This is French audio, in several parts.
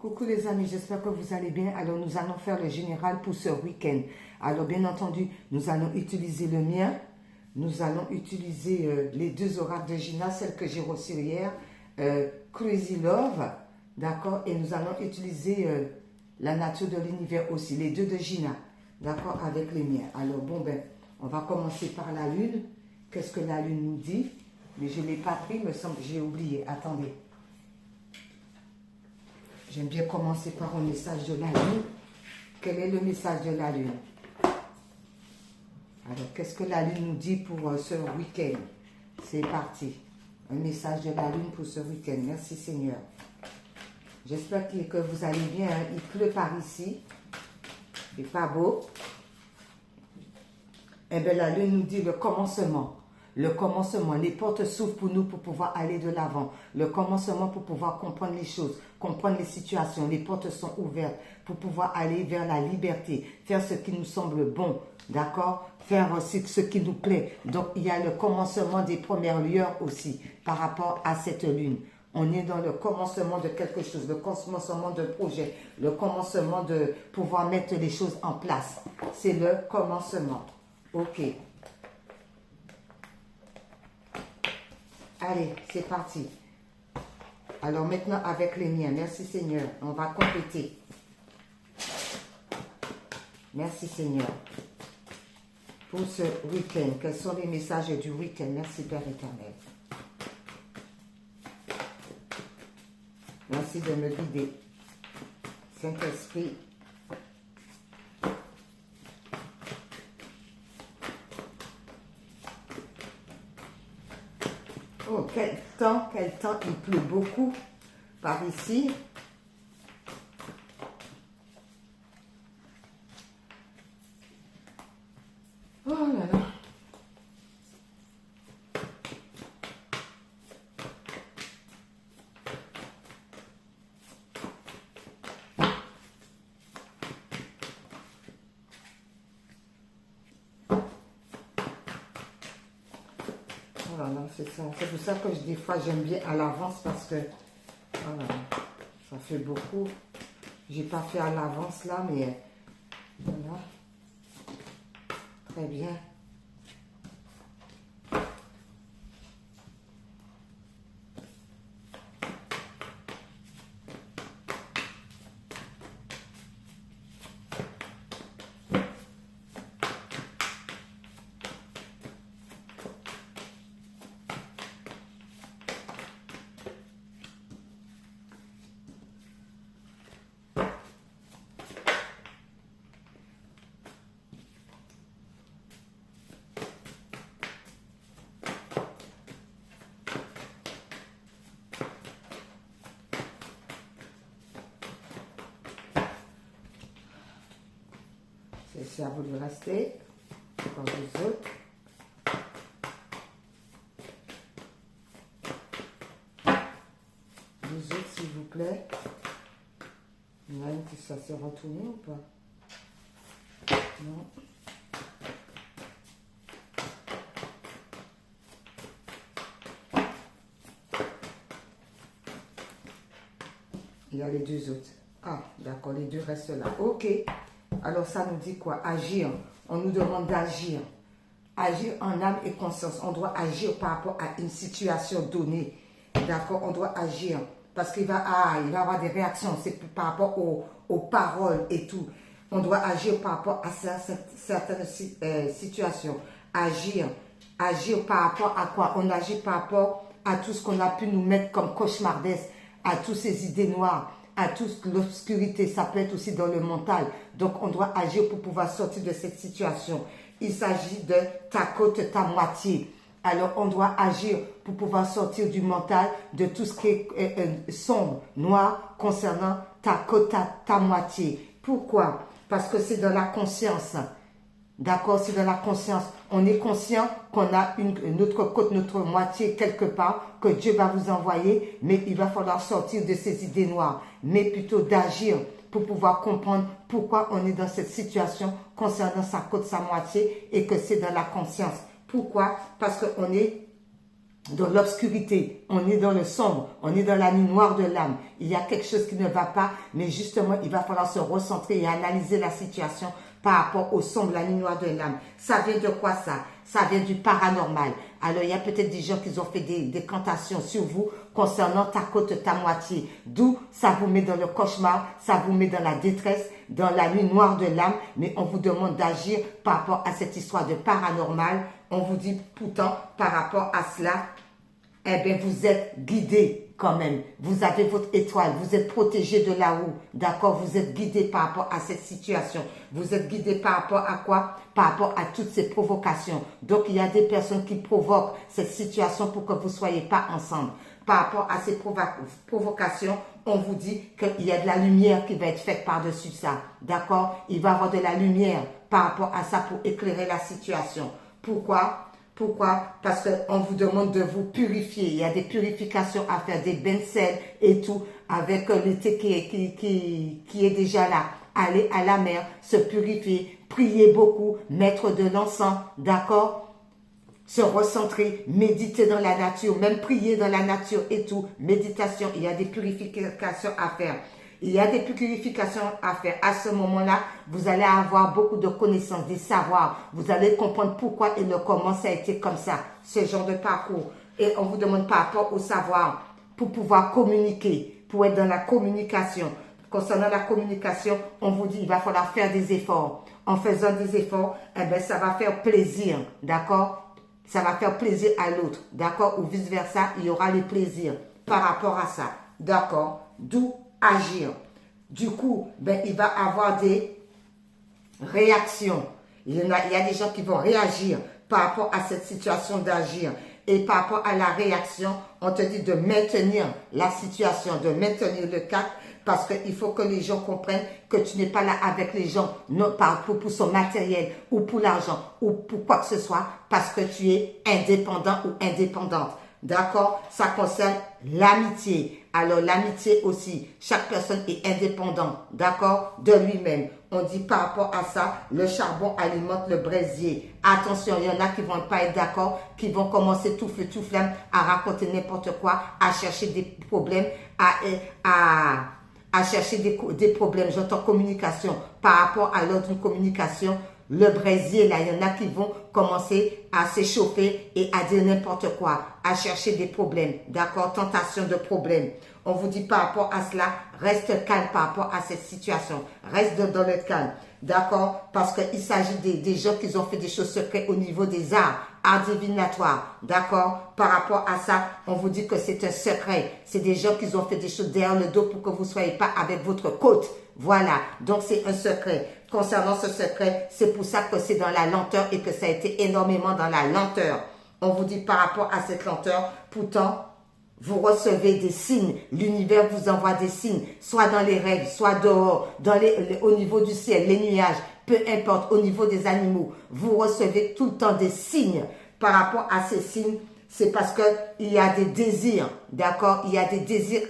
Coucou les amis, j'espère que vous allez bien. Alors nous allons faire le général pour ce week-end. Alors bien entendu, nous allons utiliser le mien. Nous allons utiliser les deux oracles de Gina, celles que j'ai reçues hier, Crazy Love, d'accord. Et nous allons utiliser la nature de l'univers aussi, les deux de Gina, d'accord, avec les miens. Alors bon ben, on va commencer par la lune. Qu'est-ce que la lune nous dit? Mais je ne l'ai pas pris, me semble, j'ai oublié. Attendez. J'aime bien commencer par un message de la lune. Quel est le message de la lune? Alors, qu'est-ce que la lune nous dit pour ce week-end? C'est parti. Un message de la lune pour ce week-end. Merci Seigneur. J'espère que vous allez bien. Hein? Il pleut par ici. C'est pas beau. Eh bien, la lune nous dit le commencement. Le commencement, les portes s'ouvrent pour nous pour pouvoir aller de l'avant. Le commencement pour pouvoir comprendre les choses, comprendre les situations. Les portes sont ouvertes pour pouvoir aller vers la liberté, faire ce qui nous semble bon, d'accord? Faire aussi ce qui nous plaît. Donc, il y a le commencement des premières lueurs aussi par rapport à cette lune. On est dans le commencement de quelque chose, le commencement d'un projet, le commencement de pouvoir mettre les choses en place. C'est le commencement. Ok. Allez, c'est parti. Alors maintenant avec les miens. Merci Seigneur. On va compléter. Merci Seigneur. Pour ce week-end, quels sont les messages du week-end? Merci Père éternel. Merci de me guider. Saint-Esprit. Oh, quel temps, il pleut beaucoup par ici. Oh là là. Voilà, c'est ça. C'est pour ça que des fois j'aime bien à l'avance parce que voilà, ça fait beaucoup. J'ai pas fait à l'avance là, mais voilà. Très bien. C'est à vous de rester. Encore deux autres. Deux autres, s'il vous plaît. Il y en a une qui ça s'est retourné ou pas? Non. Il y a les deux autres. Ah, d'accord, les deux restent là. Ok. Alors, ça nous dit quoi? Agir. On nous demande d'agir. Agir en âme et conscience. On doit agir par rapport à une situation donnée. D'accord? On doit agir. Parce qu'il va, il va y avoir des réactions. C'est par rapport aux paroles et tout. On doit agir par rapport à certaines situations. Agir. Agir par rapport à quoi? On agit par rapport à tout ce qu'on a pu nous mettre comme cauchemardesque, à toutes ces idées noires, à toute l'obscurité. Ça peut être aussi dans le mental. Donc, on doit agir pour pouvoir sortir de cette situation. Il s'agit de ta côte, ta moitié. Alors, on doit agir pour pouvoir sortir du mental, de tout ce qui est sombre, noir, concernant ta côte, ta moitié. Pourquoi? Parce que c'est dans la conscience. D'accord, c'est dans la conscience. On est conscient qu'on a notre côte, notre moitié quelque part, que Dieu va vous envoyer, mais il va falloir sortir de ces idées noires, mais plutôt d'agir pour pouvoir comprendre pourquoi on est dans cette situation concernant sa côte, sa moitié, et que c'est dans la conscience. Pourquoi? Parce qu'on est dans l'obscurité, on est dans le sombre, on est dans la nuit noire de l'âme. Il y a quelque chose qui ne va pas, mais justement, il va falloir se recentrer et analyser la situation par rapport au sombre, la nuit noire de l'âme. Ça vient de quoi ça? Ça vient du paranormal. Alors, il y a peut-être des gens qui ont fait des cantations sur vous concernant ta côte, ta moitié. D'où ça vous met dans le cauchemar, ça vous met dans la détresse, dans la nuit noire de l'âme. Mais on vous demande d'agir par rapport à cette histoire de paranormal. On vous dit pourtant, par rapport à cela, eh bien, vous êtes guidé quand même. Vous avez votre étoile. Vous êtes protégé de là-haut. D'accord? Vous êtes guidé par rapport à cette situation. Vous êtes guidé par rapport à quoi? Par rapport à toutes ces provocations. Donc, il y a des personnes qui provoquent cette situation pour que vous ne soyez pas ensemble. Par rapport à ces provocations, on vous dit qu'il y a de la lumière qui va être faite par-dessus ça. D'accord? Il va y avoir de la lumière par rapport à ça pour éclairer la situation. Pourquoi? Pourquoi? Parce qu'on vous demande de vous purifier. Il y a des purifications à faire, des bains de sel et tout, avec l'été qui est déjà là. Aller à la mer, se purifier, prier beaucoup, mettre de l'encens, d'accord? Se recentrer, méditer dans la nature, même prier dans la nature et tout. Méditation, il y a des purifications à faire. Il y a des purifications à faire. À ce moment-là, vous allez avoir beaucoup de connaissances, des savoirs. Vous allez comprendre pourquoi et le comment ça a été comme ça, ce genre de parcours. Et on vous demande par rapport au savoir pour pouvoir communiquer, pour être dans la communication. Concernant la communication, on vous dit qu'il va falloir faire des efforts. En faisant des efforts, eh bien, ça va faire plaisir, d'accord? Ça va faire plaisir à l'autre, d'accord? Ou vice-versa, il y aura les plaisirs par rapport à ça, d'accord? D'où agir. Du coup, ben, il va avoir des réactions. Il y a des gens qui vont réagir par rapport à cette situation d'agir. Et par rapport à la réaction, on te dit de maintenir la situation, de maintenir le cap, parce qu'il faut que les gens comprennent que tu n'es pas là avec les gens non, pour son matériel ou pour l'argent ou pour quoi que ce soit, parce que tu es indépendant ou indépendante. D'accord? Ça concerne l'amitié. Alors l'amitié aussi, chaque personne est indépendante, d'accord, de lui-même. On dit par rapport à ça, le charbon alimente le brasier. Attention, il y en a qui ne vont pas être d'accord, qui vont commencer tout feu, tout flamme, à raconter n'importe quoi, à chercher des problèmes, à chercher des problèmes. J'entends communication. Par rapport à l'autre communication, le brasier, là, il y en a qui vont commencer à s'échauffer et à dire n'importe quoi, à chercher des problèmes, d'accord, tentation de problèmes. On vous dit par rapport à cela, reste calme par rapport à cette situation, reste dans le calme, d'accord, parce qu'il s'agit des gens qui ont fait des choses secrètes au niveau des arts divinatoires, d'accord. Par rapport à ça, on vous dit que c'est un secret, c'est des gens qui ont fait des choses derrière le dos pour que vous ne soyez pas avec votre côte. Voilà, donc c'est un secret. Concernant ce secret, c'est pour ça que c'est dans la lenteur et que ça a été énormément dans la lenteur. On vous dit par rapport à cette lenteur, pourtant, vous recevez des signes. L'univers vous envoie des signes, soit dans les rêves, soit dehors, au niveau du ciel, les nuages, peu importe, au niveau des animaux. Vous recevez tout le temps des signes. Par rapport à ces signes, c'est parce qu'il y a des désirs, d'accord? Il y a des désirs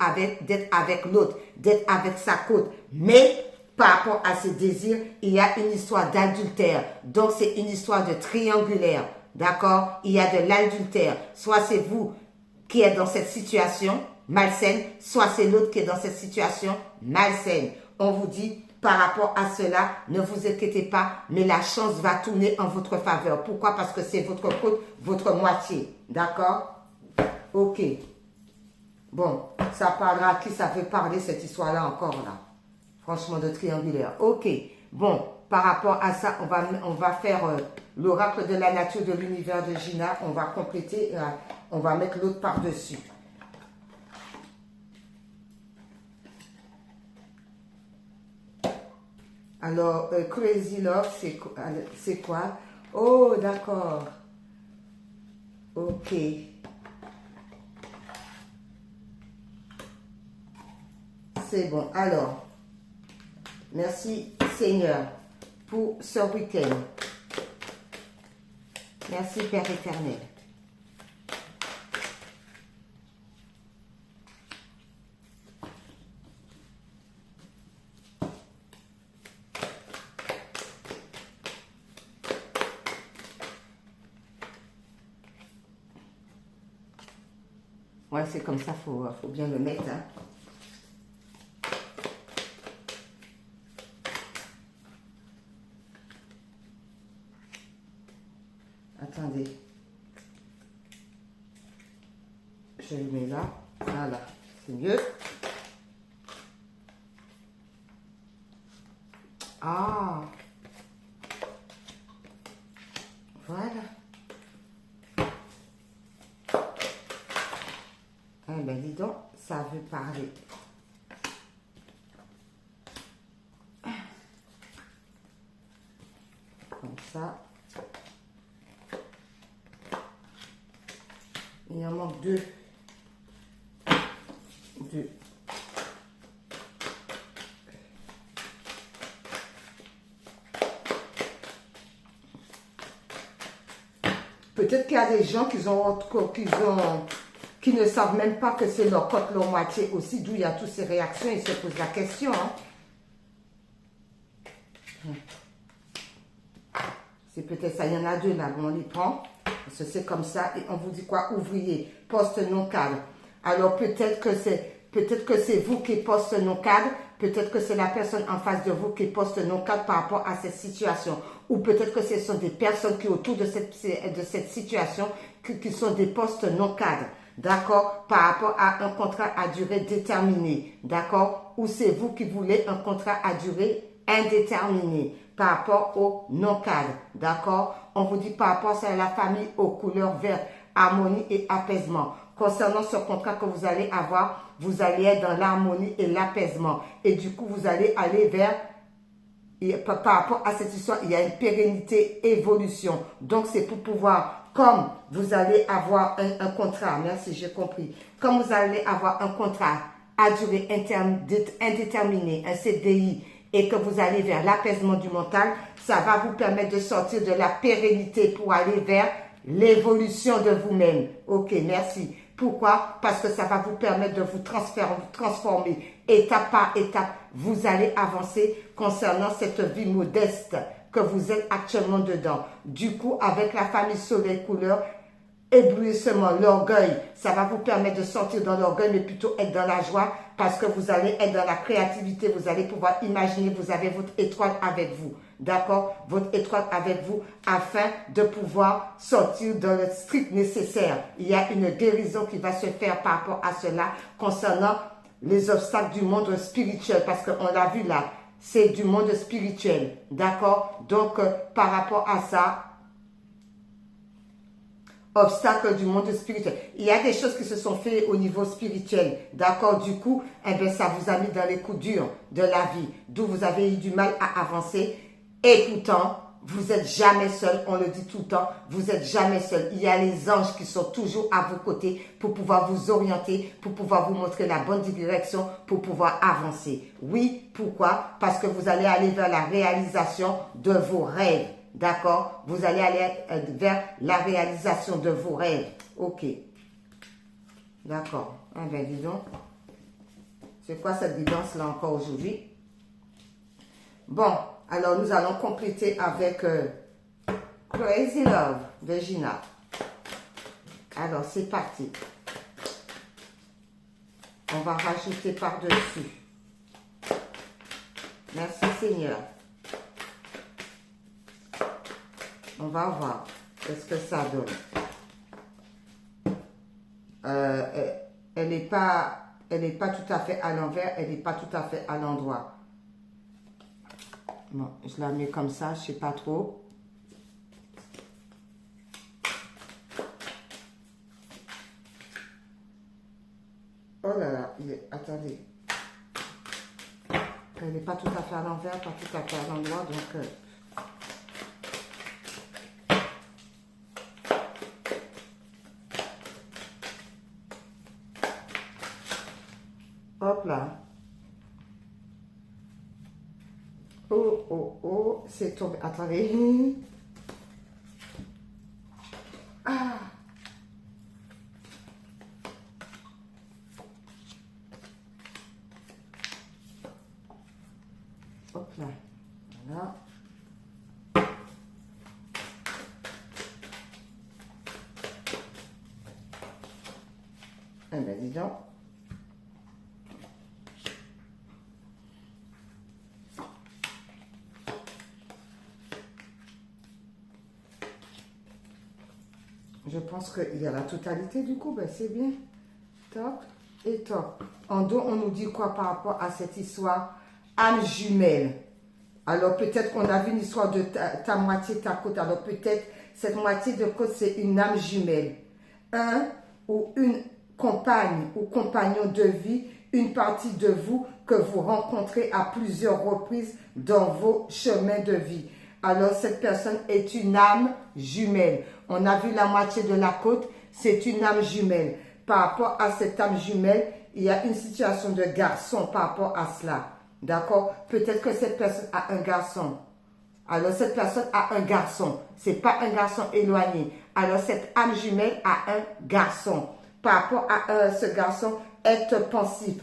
d'être avec l'autre, d'être avec sa côte. Mais par rapport à ces désirs, il y a une histoire d'adultère. Donc, c'est une histoire de triangulaire, d'accord? Il y a de l'adultère. Soit c'est vous qui êtes dans cette situation malsaine, soit c'est l'autre qui est dans cette situation malsaine. On vous dit, par rapport à cela, ne vous inquiétez pas, mais la chance va tourner en votre faveur. Pourquoi? Parce que c'est votre côte, votre moitié. D'accord? Ok. Bon, ça parlera à qui ça veut parler cette histoire-là encore là. Franchement, de triangulaire. Ok. Bon, par rapport à ça, on va faire l'oracle de la nature de l'univers de Gina. On va compléter, on va mettre l'autre par-dessus. Alors, Crazy Love, c'est quoi? Oh, d'accord. Ok. C'est bon. Alors, merci Seigneur pour ce week-end. Merci Père éternel. Ouais, c'est comme ça, faut bien le mettre. Hein. Attendez. Je le mets là. Voilà, c'est mieux. Ah. Voilà. Eh bien, dis donc, ça veut parler. Comme ça. Il en manque deux. Deux. Peut-être qu'il y a des gens qui ne savent même pas que c'est leur côte, leur moitié aussi, d'où il y a toutes ces réactions. Ils se posent la question. Hein. C'est peut-être ça. Il y en a deux là. Bon, on les prend. Parce que c'est comme ça. Et on vous dit quoi? Ouvrier, poste non cadre. Alors peut-être que c'est vous qui poste non cadre. Peut-être que c'est la personne en face de vous qui poste non cadre par rapport à cette situation. Ou peut-être que ce sont des personnes qui autour de cette situation qui sont des postes non cadres. D'accord? Par rapport à un contrat à durée déterminée. D'accord? Ou c'est vous qui voulez un contrat à durée indéterminée par rapport au non-cadre. D'accord? On vous dit par rapport à la famille aux couleurs vertes, harmonie et apaisement. Concernant ce contrat que vous allez avoir, vous allez être dans l'harmonie et l'apaisement. Et du coup, vous allez aller vers, par rapport à cette histoire, il y a une pérennité, évolution. Donc, c'est pour pouvoir, comme vous allez avoir un contrat, merci, j'ai compris. Comme vous allez avoir un contrat à durée indéterminée, un CDI, et que vous allez vers l'apaisement du mental, ça va vous permettre de sortir de la pérennité pour aller vers l'évolution de vous-même. Ok, merci. Pourquoi? Parce que ça va vous permettre de vous transformer étape par étape. Vous allez avancer concernant cette vie modeste que vous êtes actuellement dedans. Du coup, avec la famille soleil couleur, éblouissement, l'orgueil, ça va vous permettre de sortir dans l'orgueil, mais plutôt être dans la joie, parce que vous allez être dans la créativité, vous allez pouvoir imaginer, vous avez votre étoile avec vous, d'accord? Votre étoile avec vous, afin de pouvoir sortir dans le strict nécessaire. Il y a une guérison qui va se faire par rapport à cela, concernant les obstacles du monde spirituel, parce qu'on l'a vu là, c'est du monde spirituel, d'accord? Donc, par rapport à ça, obstacle du monde spirituel. Il y a des choses qui se sont faites au niveau spirituel. D'accord? Du coup, eh bien, ça vous a mis dans les coups durs de la vie, d'où vous avez eu du mal à avancer. Et pourtant, vous n'êtes jamais seul. On le dit tout le temps. Vous n'êtes jamais seul. Il y a les anges qui sont toujours à vos côtés pour pouvoir vous orienter, pour pouvoir vous montrer la bonne direction, pour pouvoir avancer. Oui, pourquoi? Parce que vous allez aller vers la réalisation de vos rêves. D'accord? Vous allez aller vers la réalisation de vos rêves. Ok. D'accord. Eh bien, dis donc. C'est quoi cette guidance-là encore aujourd'hui? Bon, alors nous allons compléter avec Crazy Love de Gina. Alors, c'est parti. On va rajouter par-dessus. Merci Seigneur. On va voir qu'est-ce que ça donne. Elle n'est pas tout à fait à l'envers, elle n'est pas tout à fait à l'endroit. Bon, je la mets comme ça, je ne sais pas trop. Oh là là, attendez. Elle n'est pas tout à fait à l'envers, pas tout à fait à l'endroit, donc... hop là. Oh, oh, oh, c'est tombé. Attendez. Ah. Hop là. Voilà. Eh bien, dis donc. Je pense qu'il y a la totalité du coup, ben c'est bien. Top et top. En dos, on nous dit quoi par rapport à cette histoire? Âme jumelle. Alors peut-être qu'on a vu une histoire de ta moitié, ta côte. Alors peut-être cette moitié de côte, c'est une âme jumelle. Un ou une compagne ou compagnon de vie, une partie de vous que vous rencontrez à plusieurs reprises dans vos chemins de vie. Alors cette personne est une âme jumelle. On a vu la moitié de la côte, c'est une âme jumelle. Par rapport à cette âme jumelle, il y a une situation de garçon par rapport à cela. D'accord? Peut-être que cette personne a un garçon. Alors cette personne a un garçon. Ce n'est pas un garçon éloigné. Alors cette âme jumelle a un garçon. Par rapport à ce garçon, être pensif,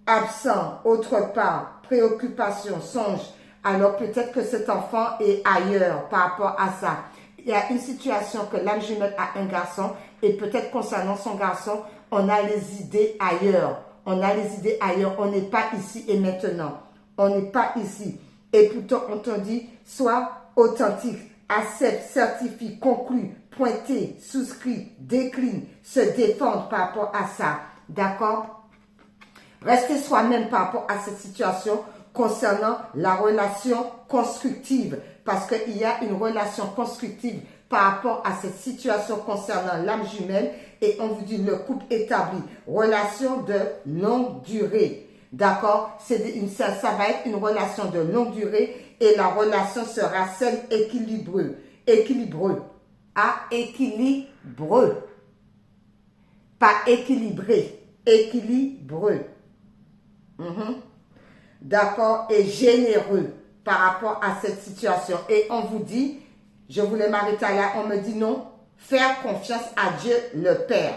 absent, autre part, préoccupation, songe. Alors peut-être que cet enfant est ailleurs par rapport à ça. Il y a une situation que l'âme jumelle a un garçon et peut-être concernant son garçon, on a les idées ailleurs. On a les idées ailleurs. On n'est pas ici et maintenant. On n'est pas ici. Et plutôt, on te dit, sois authentique, accepte, certifie, conclue, pointer, souscrit, décline, se défendre par rapport à ça. D'accord? Restez soi-même par rapport à cette situation concernant la relation constructive. Parce qu'il y a une relation constructive par rapport à cette situation concernant l'âme jumelle. Et on vous dit le couple établi. Relation de longue durée. D'accord? Ça va être une relation de longue durée. Et la relation sera celle équilibreux. Équilibreux. Ah, équilibreux. Pas équilibré. Équilibreux. D'accord? Et généreux par rapport à cette situation. Et on vous dit, je voulais m'arrêter là, on me dit non, faire confiance à Dieu le Père.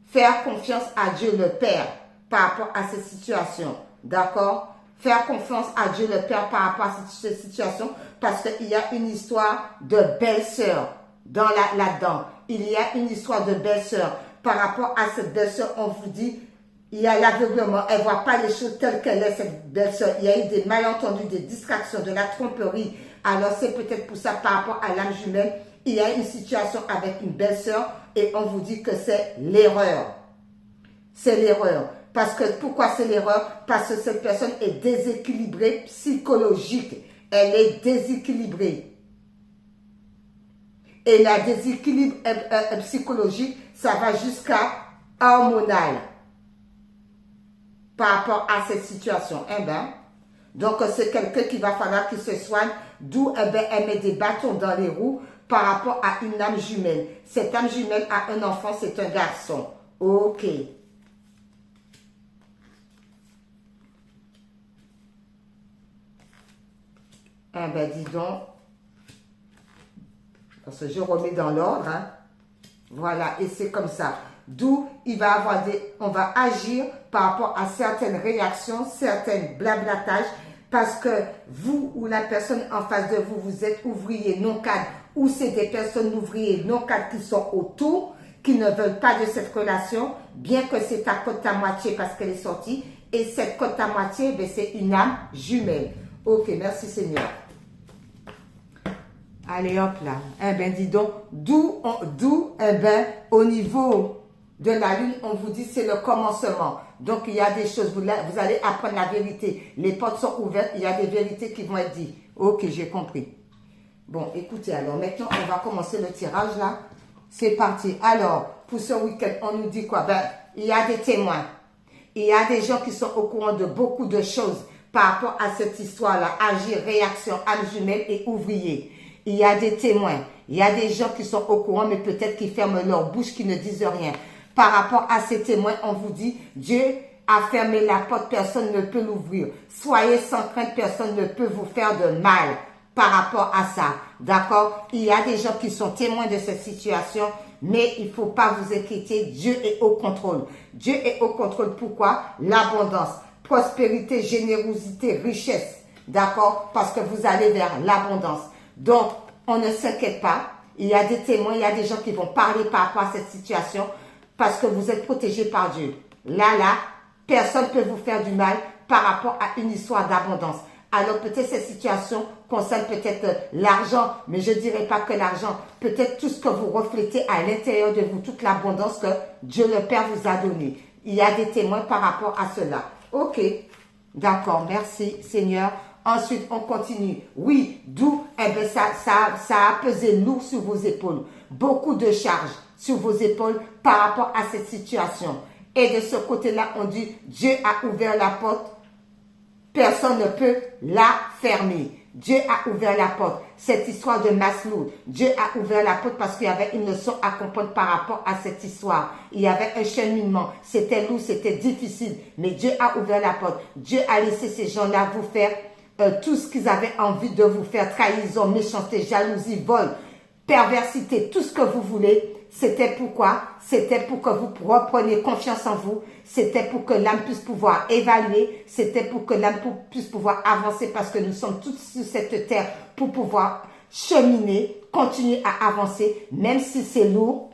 Faire confiance à Dieu le Père par rapport à cette situation. D'accord? Faire confiance à Dieu le Père par rapport à cette situation parce qu'il y a une histoire de belle-sœur là-dedans. Il y a une histoire de belle-sœur. Par rapport à cette belle-sœur, on vous dit, il y a l'aveuglement, elle ne voit pas les choses telles qu'elle est, cette belle-sœur. Il y a eu des malentendus, des distractions, de la tromperie. Alors c'est peut-être pour ça, par rapport à l'âme jumelle, il y a une situation avec une belle-sœur et on vous dit que c'est l'erreur. C'est l'erreur. Parce que, pourquoi c'est l'erreur? Parce que cette personne est déséquilibrée psychologique. Elle est déséquilibrée. Et la déséquilibre psychologique, ça va jusqu'à hormonal. Par rapport à cette situation. Eh ben, donc c'est quelqu'un qui va falloir qu'il se soigne, d'où elle met des bâtons dans les roues par rapport à une âme jumelle. Cette âme jumelle a un enfant, c'est un garçon. Ok. Eh ben, dis donc. Parce que je remets dans l'ordre. Hein. Voilà, et c'est comme ça. D'où il va avoir on va agir par rapport à certaines réactions, certaines blablatages, parce que vous ou la personne en face de vous, vous êtes ouvrier non cadre, ou c'est des personnes ouvriers non cadres qui sont autour, qui ne veulent pas de cette relation, bien que c'est ta côte à moitié parce qu'elle est sortie, et cette côte à moitié, ben, c'est une âme jumelle. Ok, merci Seigneur. Allez, hop là. Eh bien, dis donc, d'où, eh bien, au niveau de la lune, on vous dit c'est le commencement. Donc, il y a des choses, vous allez apprendre la vérité. Les portes sont ouvertes, il y a des vérités qui vont être dites. Ok, j'ai compris. Bon, écoutez, alors, maintenant, on va commencer le tirage, là. C'est parti. Alors, pour ce week-end, on nous dit quoi? Ben, il y a des témoins. Il y a des gens qui sont au courant de beaucoup de choses par rapport à cette histoire-là. Agir, réaction, âme jumelle et ouvrier. Il y a des témoins, il y a des gens qui sont au courant, mais peut-être qui ferment leur bouche, qui ne disent rien. Par rapport à ces témoins, on vous dit, Dieu a fermé la porte, personne ne peut l'ouvrir. Soyez sans crainte, personne ne peut vous faire de mal par rapport à ça. D'accord? Il y a des gens qui sont témoins de cette situation, mais il ne faut pas vous inquiéter, Dieu est au contrôle. Dieu est au contrôle, pourquoi? L'abondance, prospérité, générosité, richesse. D'accord? Parce que vous allez vers l'abondance. Donc, on ne s'inquiète pas. Il y a des témoins, il y a des gens qui vont parler par rapport à cette situation. parce que vous êtes protégé par Dieu. Là, personne ne peut vous faire du mal par rapport à une histoire d'abondance. Alors peut-être cette situation concerne peut-être l'argent, mais je ne dirais pas que l'argent, peut-être tout ce que vous reflétez à l'intérieur de vous, toute l'abondance que Dieu le Père vous a donnée. Il y a des témoins par rapport à cela. Ok, d'accord, merci Seigneur. Ensuite, on continue. Oui, d'où ça a pesé lourd sur vos épaules. Beaucoup de charges sur vos épaules par rapport à cette situation. Et de ce côté-là, on dit, Dieu a ouvert la porte. Personne ne peut la fermer. Dieu a ouvert la porte. Cette histoire de masse lourde, Dieu a ouvert la porte parce qu'il y avait une leçon à comprendre par rapport à cette histoire. Il y avait un cheminement. C'était lourd, c'était difficile. Mais Dieu a ouvert la porte. Dieu a laissé ces gens-là vous faire tout ce qu'ils avaient envie de vous faire. Trahison, méchanceté, jalousie, vol, perversité, tout ce que vous voulez. C'était pourquoi? C'était pour que vous repreniez confiance en vous. C'était pour que l'âme puisse pouvoir évaluer. C'était pour que l'âme puisse pouvoir avancer parce que nous sommes tous sur cette terre pour pouvoir cheminer, continuer à avancer, même si c'est lourd.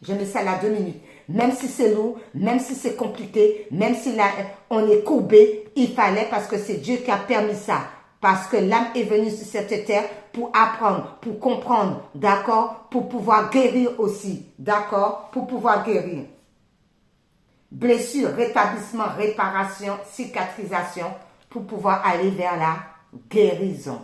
Je mets ça là 2 minutes. Même si c'est lourd, même si c'est compliqué, même si là, on est courbé, il fallait parce que c'est Dieu qui a permis ça. Parce que l'âme est venue sur cette terre pour apprendre, pour comprendre, d'accord? Pour pouvoir guérir aussi, d'accord? Pour pouvoir guérir. Blessure, rétablissement, réparation, cicatrisation, pour pouvoir aller vers la guérison.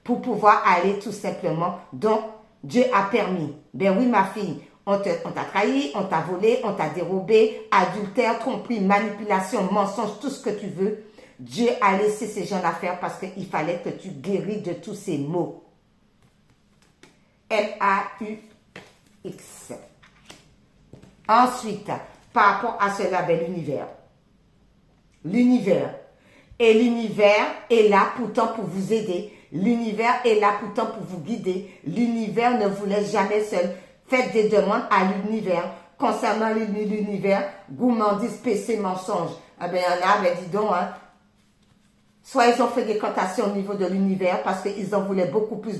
Pour pouvoir aller tout simplement. Donc, Dieu a permis. Ben oui, ma fille, on t'a trahi, on t'a volé, on t'a dérobé, adultère, tromperie, manipulation, mensonge, tout ce que tu veux. Dieu a laissé ces gens-là faire parce qu'il fallait que tu guéris de tous ces maux. M-A-U-X. Ensuite, par rapport à cela, ben, l'univers. L'univers. Et l'univers est là pourtant pour vous aider. L'univers est là pourtant pour vous guider. L'univers ne vous laisse jamais seul. Faites des demandes à l'univers. Concernant l'univers, gourmandise, péché, mensonge. Ah ben, il y en a, ben, dis donc, hein. Soit ils ont fait des cantations au niveau de l'univers parce qu'ils en voulaient beaucoup plus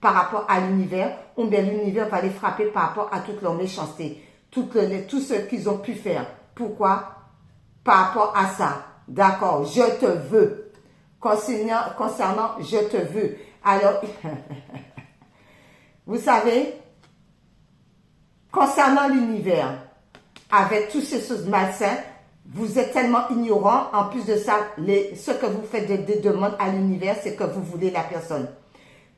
par rapport à l'univers, ou bien l'univers va les frapper par rapport à toute leur méchanceté, tout ce qu'ils ont pu faire. Pourquoi? Par rapport à ça. D'accord, je te veux. Concernant je te veux. Alors, vous savez, concernant l'univers, avec toutes ces choses malsaines, vous êtes tellement ignorant. En plus de ça, ce que vous faites des demandes à l'univers, c'est que vous voulez la personne.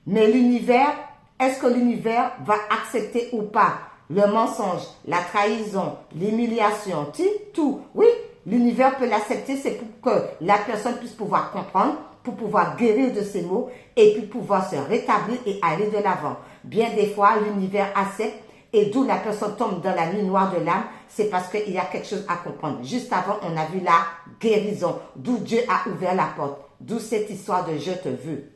Mais l'univers, est-ce que l'univers va accepter ou pas le mensonge, la trahison, l'humiliation, tout? Oui, l'univers peut l'accepter. C'est pour que la personne puisse pouvoir comprendre, pour pouvoir guérir de ses maux et puis pouvoir se rétablir et aller de l'avant. Bien des fois, l'univers accepte. Et d'où la personne tombe dans la nuit noire de l'âme, c'est parce qu'il y a quelque chose à comprendre. Juste avant, on a vu la guérison, d'où Dieu a ouvert la porte, d'où cette histoire de « je te veux ».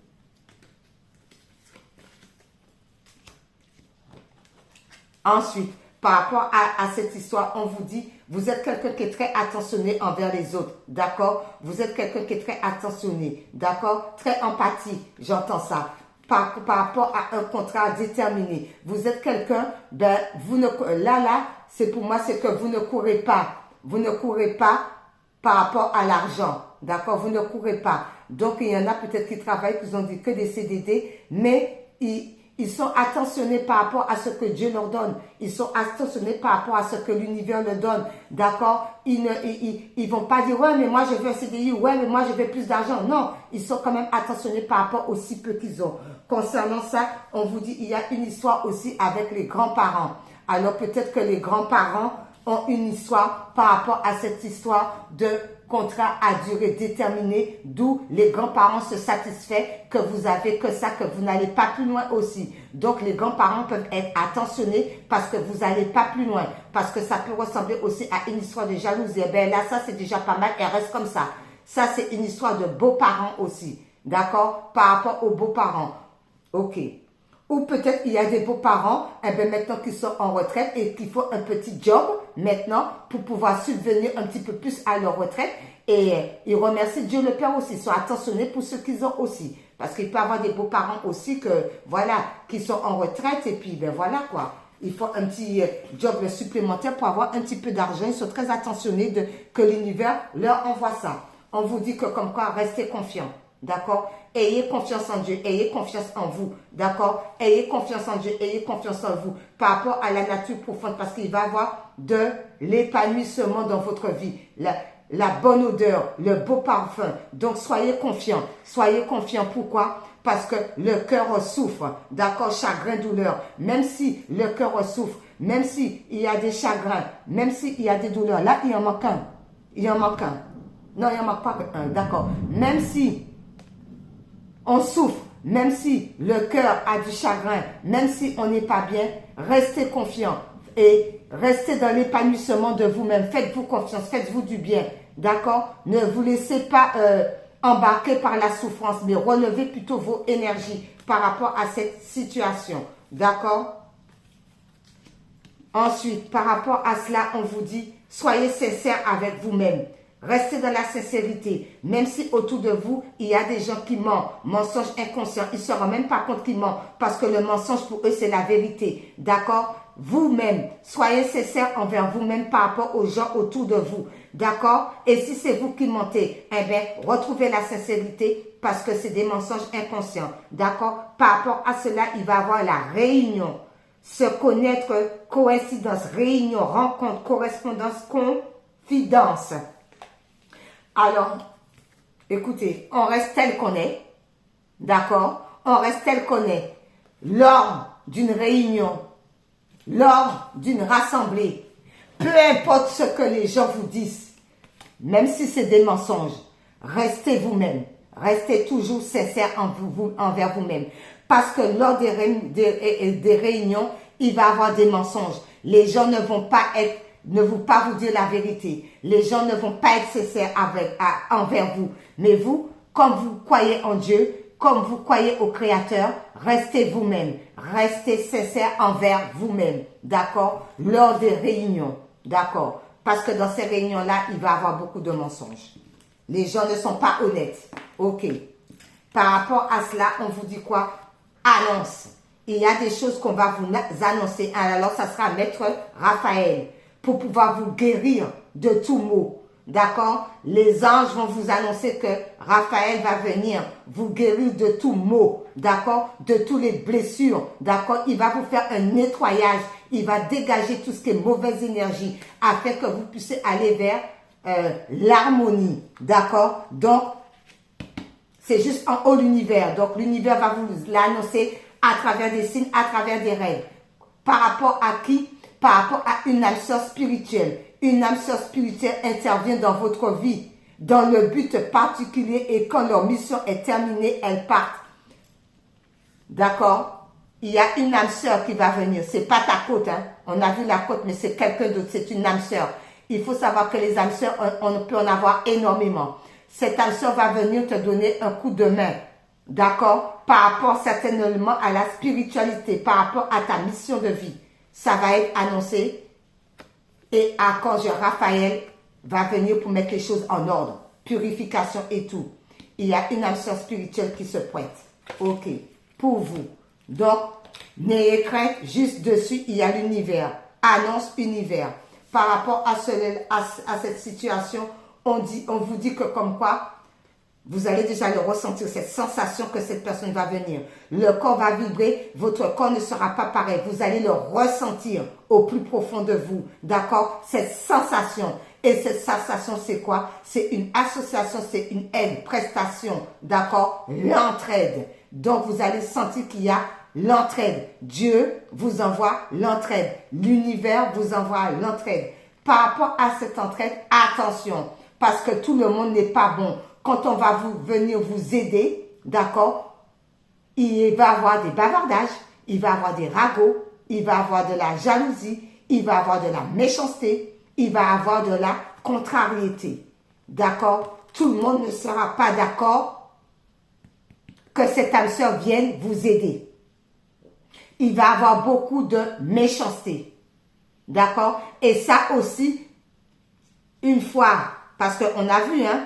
Ensuite, par rapport à cette histoire, on vous dit, vous êtes quelqu'un qui est très attentionné envers les autres, d'accord? Vous êtes quelqu'un qui est très attentionné, d'accord? Très empathique, j'entends ça. Par rapport à un contrat déterminé. Vous êtes quelqu'un, ben, là, c'est pour moi, c'est que vous ne courez pas. Vous ne courez pas par rapport à l'argent. D'accord? Vous ne courez pas. Donc, il y en a peut-être qui travaillent, qui ont dit que des CDD, mais ils sont attentionnés par rapport à ce que Dieu leur donne. Ils sont attentionnés par rapport à ce que l'univers leur donne. D'accord? Ils vont pas dire, ouais, mais moi, je veux un CDI. Ouais, mais moi, je veux plus d'argent. Non, ils sont quand même attentionnés par rapport au si peu qu'ils ont. Concernant ça, on vous dit, il y a une histoire aussi avec les grands-parents. Alors, peut-être que les grands-parents ont une histoire par rapport à cette histoire de contrat à durée déterminée, d'où les grands-parents se satisfait que vous avez que ça, que vous n'allez pas plus loin aussi. Donc, les grands-parents peuvent être attentionnés parce que vous n'allez pas plus loin, parce que ça peut ressembler aussi à une histoire de jalousie. Eh bien là, ça, c'est déjà pas mal, elle reste comme ça. Ça, c'est une histoire de beaux-parents aussi, d'accord? Par rapport aux beaux-parents. Ok. Ou peut-être il y a des beaux-parents, eh bien maintenant qui sont en retraite et qui font un petit job maintenant pour pouvoir subvenir un petit peu plus à leur retraite. Et ils remercient Dieu le Père aussi. Ils sont attentionnés pour ce qu'ils ont aussi. Parce qu'il peut y avoir des beaux-parents aussi que, voilà, qui sont en retraite et puis, ben voilà quoi. il faut un petit job supplémentaire pour avoir un petit peu d'argent. Ils sont très attentionnés que l'univers leur envoie ça. On vous dit que comme quoi, restez confiants. D'accord? Ayez confiance en Dieu, ayez confiance en vous. D'accord? Ayez confiance en Dieu, ayez confiance en vous. Par rapport à la nature profonde, parce qu'il va y avoir de l'épanouissement dans votre vie. La bonne odeur, le beau parfum. Donc, soyez confiants. Soyez confiants. Pourquoi? Parce que le cœur souffre. D'accord? Chagrin, douleur. Même si le cœur souffre, même s'il y a des chagrins, même s'il y a des douleurs. Là, il en manque un. Il en manque un. Non, il en manque pas un. D'accord? Même si on souffre, même si le cœur a du chagrin, même si on n'est pas bien, restez confiants et restez dans l'épanouissement de vous-même. Faites-vous confiance, faites-vous du bien. D'accord? Ne vous laissez pas embarquer par la souffrance, mais relevez plutôt vos énergies par rapport à cette situation. D'accord? Ensuite, par rapport à cela, on vous dit, soyez sincères avec vous-même. Restez dans la sincérité, même si autour de vous, il y a des gens qui mentent, mensonges inconscients, ils ne se rendent même pas compte qu'ils mentent, parce que le mensonge pour eux, c'est la vérité. D'accord? Vous-même, soyez sincères envers vous-même par rapport aux gens autour de vous. D'accord? Et si c'est vous qui mentez, eh bien, retrouvez la sincérité, parce que c'est des mensonges inconscients. D'accord? Par rapport à cela, il va y avoir la réunion. Se connaître, coïncidence, réunion, rencontre, correspondance, confidence. Alors, écoutez, on reste tel qu'on est, d'accord? On reste tel qu'on est. Lors d'une réunion, lors d'une rassemblée, peu importe ce que les gens vous disent, même si c'est des mensonges, restez vous-même. Restez toujours sincère envers vous-même. Parce que lors des réunions, il va y avoir des mensonges. Les gens ne vont pas vous dire la vérité. Les gens ne vont pas être sincères envers vous. Mais vous, comme vous croyez en Dieu, comme vous croyez au Créateur, restez vous-même. Restez sincère envers vous-même. D'accord? Lors des réunions. D'accord? Parce que dans ces réunions-là, il va y avoir beaucoup de mensonges. Les gens ne sont pas honnêtes. Ok. Par rapport à cela, on vous dit quoi? Annonce. Il y a des choses qu'on va vous annoncer. Alors, ça sera Maître Raphaël pour pouvoir vous guérir de tout mot. D'accord? Les anges vont vous annoncer que Raphaël va venir vous guérir de tout mot. D'accord? De toutes les blessures. D'accord? Il va vous faire un nettoyage. Il va dégager tout ce qui est mauvaise énergie afin que vous puissiez aller vers l'harmonie. D'accord? Donc, c'est juste en haut l'univers. Donc, l'univers va vous l'annoncer à travers des signes, à travers des règles. Par rapport à qui? Par rapport à une âme sœur spirituelle. Une âme sœur spirituelle intervient dans votre vie dans le but particulier et quand leur mission est terminée, elles partent. D'accord? Il y a une âme sœur qui va venir. C'est pas ta côte, hein. On a vu la côte, mais c'est quelqu'un d'autre. C'est une âme sœur. Il faut savoir que les âmes sœurs, on peut en avoir énormément. Cette âme sœur va venir te donner un coup de main. D'accord? Par rapport certainement à la spiritualité, par rapport à ta mission de vie. Ça va être annoncé. Et Archange Raphaël va venir pour mettre les choses en ordre. Purification et tout. Il y a une âme sœur spirituelle qui se pointe. Ok. Pour vous. Donc, n'ayez crainte. Juste dessus, il y a l'univers. Annonce univers. Par rapport à cette situation, on vous dit que comme quoi, vous allez déjà le ressentir, cette sensation que cette personne va venir. Le corps va vibrer, votre corps ne sera pas pareil. Vous allez le ressentir au plus profond de vous. D'accord? Cette sensation. Et cette sensation, c'est quoi? C'est une association, c'est une aide, prestation. D'accord? L'entraide. Donc, vous allez sentir qu'il y a l'entraide. Dieu vous envoie l'entraide. L'univers vous envoie l'entraide. Par rapport à cette entraide, attention. Parce que tout le monde n'est pas bon. Quand on va venir vous aider, d'accord, il va y avoir des bavardages, il va y avoir des ragots, il va y avoir de la jalousie, il va y avoir de la méchanceté, il va y avoir de la contrariété. D'accord? Tout le monde ne sera pas d'accord que cette âme sœur vienne vous aider. Il va y avoir beaucoup de méchanceté. D'accord? Et ça aussi, une fois, parce qu'on a vu, hein,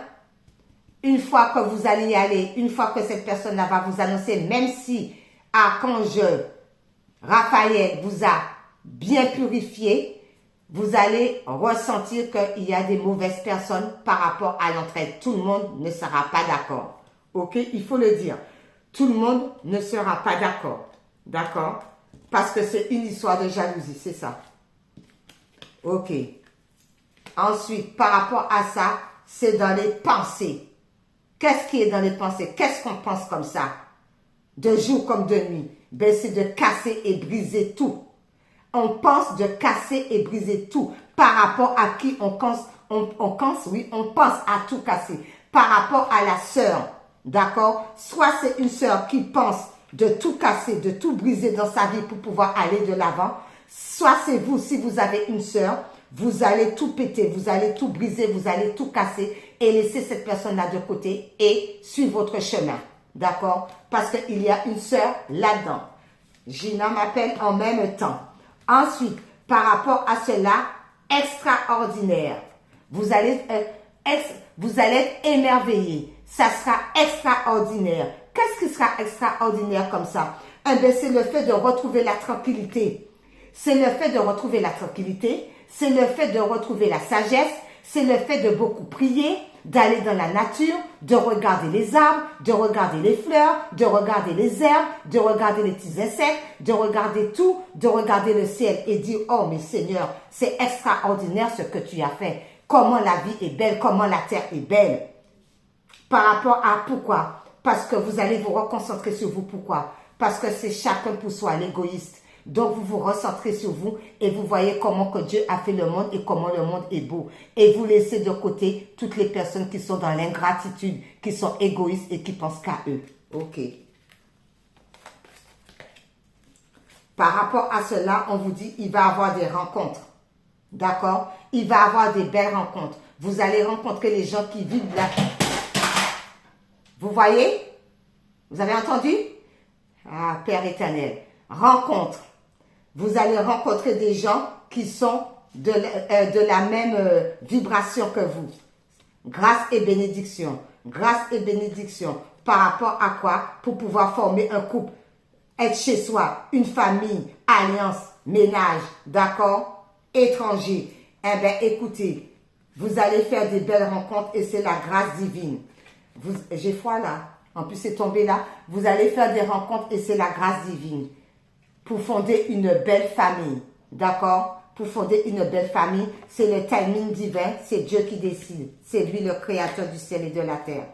une fois que vous allez y aller, une fois que cette personne-là va vous annoncer, même si Archange Raphaël vous a bien purifié, vous allez ressentir qu'il y a des mauvaises personnes par rapport à l'entraide. Tout le monde ne sera pas d'accord. Ok, il faut le dire. Tout le monde ne sera pas d'accord. D'accord? Parce que c'est une histoire de jalousie, c'est ça. Ok. Ensuite, par rapport à ça, c'est dans les pensées. Qu'est-ce qui est dans les pensées? Qu'est-ce qu'on pense comme ça? De jour comme de nuit. Ben, c'est de casser et briser tout. On pense de casser et briser tout. Par rapport à qui on pense, on pense à tout casser. Par rapport à la sœur, d'accord? Soit c'est une sœur qui pense de tout casser, de tout briser dans sa vie pour pouvoir aller de l'avant. Soit c'est vous, si vous avez une sœur, vous allez tout péter, vous allez tout briser, vous allez tout casser et laisser cette personne-là de côté et suivre votre chemin. D'accord? Parce qu'il y a une sœur là-dedans. Gina m'appelle en même temps. Ensuite, par rapport à cela, extraordinaire. Vous allez être émerveillé. Ça sera extraordinaire. Qu'est-ce qui sera extraordinaire comme ça? Eh bien, c'est le fait de retrouver la tranquillité. C'est le fait de retrouver la tranquillité. C'est le fait de retrouver la sagesse. C'est le fait de beaucoup prier, d'aller dans la nature, de regarder les arbres, de regarder les fleurs, de regarder les herbes, de regarder les petits insectes, de regarder tout, de regarder le ciel et dire « Oh, mais Seigneur, c'est extraordinaire ce que tu as fait. Comment la vie est belle, comment la terre est belle. » Par rapport à pourquoi? Parce que vous allez vous reconcentrer sur vous. Pourquoi? Parce que c'est chacun pour soi, l'égoïste. Donc, vous vous recentrez sur vous et vous voyez comment que Dieu a fait le monde et comment le monde est beau. Et vous laissez de côté toutes les personnes qui sont dans l'ingratitude, qui sont égoïstes et qui pensent qu'à eux. Ok. Par rapport à cela, on vous dit, il va y avoir des rencontres. D'accord? Il va y avoir des belles rencontres. Vous allez rencontrer les gens qui vivent là. Vous voyez? Vous avez entendu? Ah, Père éternel. Rencontre. Vous allez rencontrer des gens qui sont de la même vibration que vous. Grâce et bénédiction. Grâce et bénédiction. Par rapport à quoi? Pour pouvoir former un couple. Être chez soi. Une famille. Alliance. Ménage. D'accord? Étranger. Eh bien, écoutez. Vous allez faire des belles rencontres et c'est la grâce divine. J'ai froid là. En plus, c'est tombé là. Vous allez faire des rencontres et c'est la grâce divine. Pour fonder une belle famille. D'accord? Pour fonder une belle famille, c'est le timing divin. C'est Dieu qui décide. C'est lui le créateur du ciel et de la terre.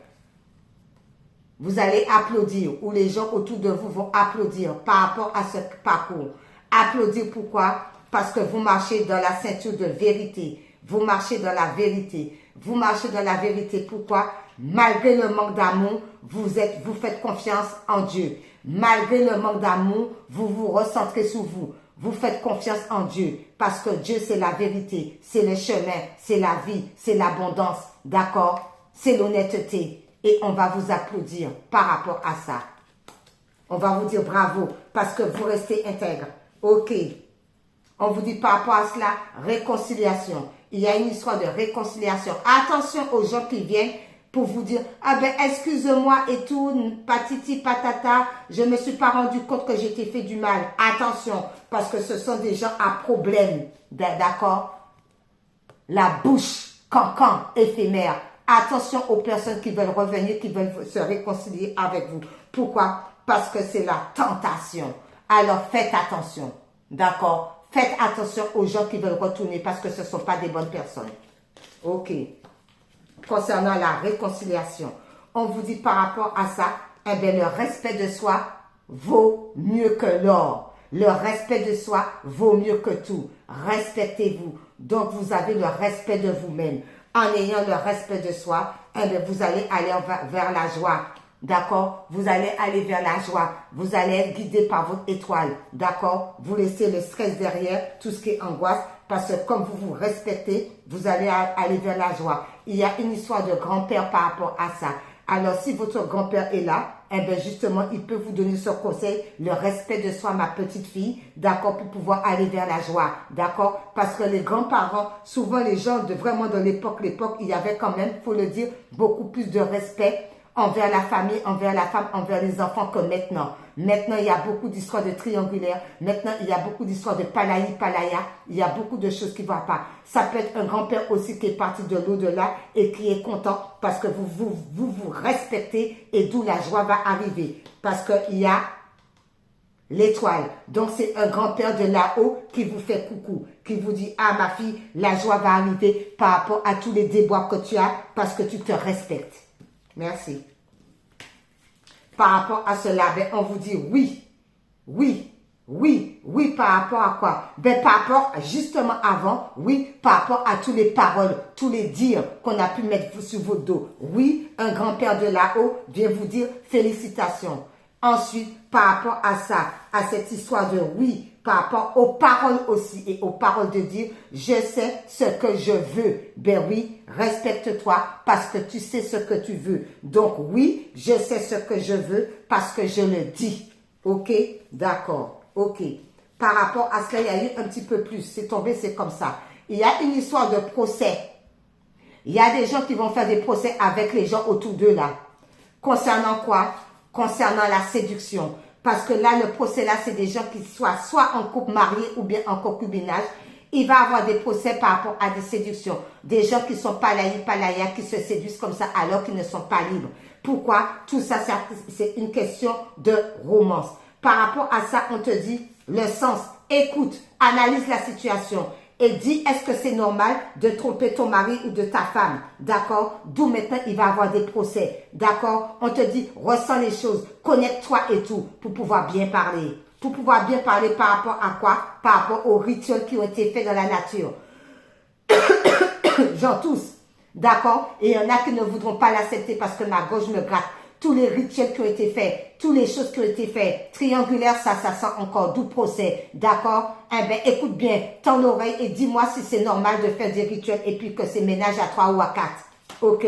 Vous allez applaudir ou les gens autour de vous vont applaudir par rapport à ce parcours. Applaudir pourquoi? Parce que vous marchez dans la ceinture de vérité. Vous marchez dans la vérité. Vous marchez dans la vérité. Pourquoi? Malgré le manque d'amour, vous faites confiance en Dieu. Malgré le manque d'amour, vous vous recentrez sur vous. Vous faites confiance en Dieu. Parce que Dieu, c'est la vérité. C'est le chemin. C'est la vie. C'est l'abondance. D'accord? C'est l'honnêteté. Et on va vous applaudir par rapport à ça. On va vous dire bravo. Parce que vous restez intègre. Ok. On vous dit par rapport à cela, réconciliation. Il y a une histoire de réconciliation. Attention aux gens qui viennent pour vous dire, ah ben excuse-moi et tout, patiti patata, je ne me suis pas rendu compte que j'étais fait du mal. Attention, parce que ce sont des gens à problème, d'accord? La bouche, cancan, éphémère. Attention aux personnes qui veulent revenir, qui veulent se réconcilier avec vous. Pourquoi? Parce que c'est la tentation. Alors faites attention, d'accord? Faites attention aux gens qui veulent retourner parce que ce ne sont pas des bonnes personnes. Ok. Concernant la réconciliation, on vous dit par rapport à ça, eh bien, le respect de soi vaut mieux que l'or. Le respect de soi vaut mieux que tout. Respectez-vous. Donc, vous avez le respect de vous-même. En ayant le respect de soi, eh bien, vous allez aller vers la joie. D'accord? Vous allez aller vers la joie. Vous allez être guidé par votre étoile. D'accord? Vous laissez le stress derrière, tout ce qui est angoisse. Parce que comme vous vous respectez, vous allez aller vers la joie. Il y a une histoire de grand-père par rapport à ça. Alors, si votre grand-père est là, eh bien, justement, il peut vous donner ce conseil, le respect de soi, ma petite fille, d'accord, pour pouvoir aller vers la joie, d'accord? Parce que les grands-parents, souvent les gens de vraiment de l'époque, il y avait quand même, faut le dire, beaucoup plus de respect envers la famille, envers la femme, envers les enfants que maintenant. Maintenant, il y a beaucoup d'histoires de triangulaire. Maintenant, il y a beaucoup d'histoires de palaï, palaya. Il y a beaucoup de choses qui ne vont pas. Ça peut être un grand-père aussi qui est parti de l'au-delà et qui est content parce que vous respectez et d'où la joie va arriver. Parce qu'il y a l'étoile. Donc, c'est un grand-père de là-haut qui vous fait coucou, qui vous dit, ah ma fille, la joie va arriver par rapport à tous les déboires que tu as parce que tu te respectes. Merci. Par rapport à cela, ben, on vous dit oui, oui, oui, oui, par rapport à quoi? Ben, par rapport, justement avant, oui, par rapport à toutes les paroles, tous les dires qu'on a pu mettre sur votre dos. Oui, un grand-père de là-haut vient vous dire félicitations. Ensuite, par rapport à ça, à cette histoire de oui, par rapport aux paroles aussi et aux paroles de dire, je sais ce que je veux. Ben oui, respecte-toi parce que tu sais ce que tu veux. Donc oui, je sais ce que je veux parce que je le dis. Ok, d'accord, ok. Par rapport à cela, il y a eu un petit peu plus. C'est tombé, c'est comme ça. Il y a une histoire de procès. Il y a des gens qui vont faire des procès avec les gens autour d'eux là. Concernant quoi? Concernant la séduction. Parce que là, le procès là, c'est des gens qui soient soit en couple marié ou bien en concubinage. Il va avoir des procès par rapport à des séductions. Des gens qui sont palaya, qui se séduisent comme ça alors qu'ils ne sont pas libres. Pourquoi? Tout ça, c'est une question de romance. Par rapport à ça, on te dit le sens. Écoute, analyse la situation. Et dis, est-ce que c'est normal de tromper ton mari ou de ta femme? D'accord? D'où maintenant, il va avoir des procès. D'accord? On te dit, ressens les choses, connecte-toi et tout, pour pouvoir bien parler. Pour pouvoir bien parler par rapport à quoi? Par rapport aux rituels qui ont été faits dans la nature. Genre tous. D'accord? Et il y en a qui ne voudront pas l'accepter parce que ma gauche me gratte. Tous les rituels qui ont été faits, toutes les choses qui ont été faites, triangulaire, ça sent encore, d'où procès, d'accord? Eh bien, écoute bien, tends l'oreille et dis-moi si c'est normal de faire des rituels et puis que c'est ménage à 3 ou à 4, ok?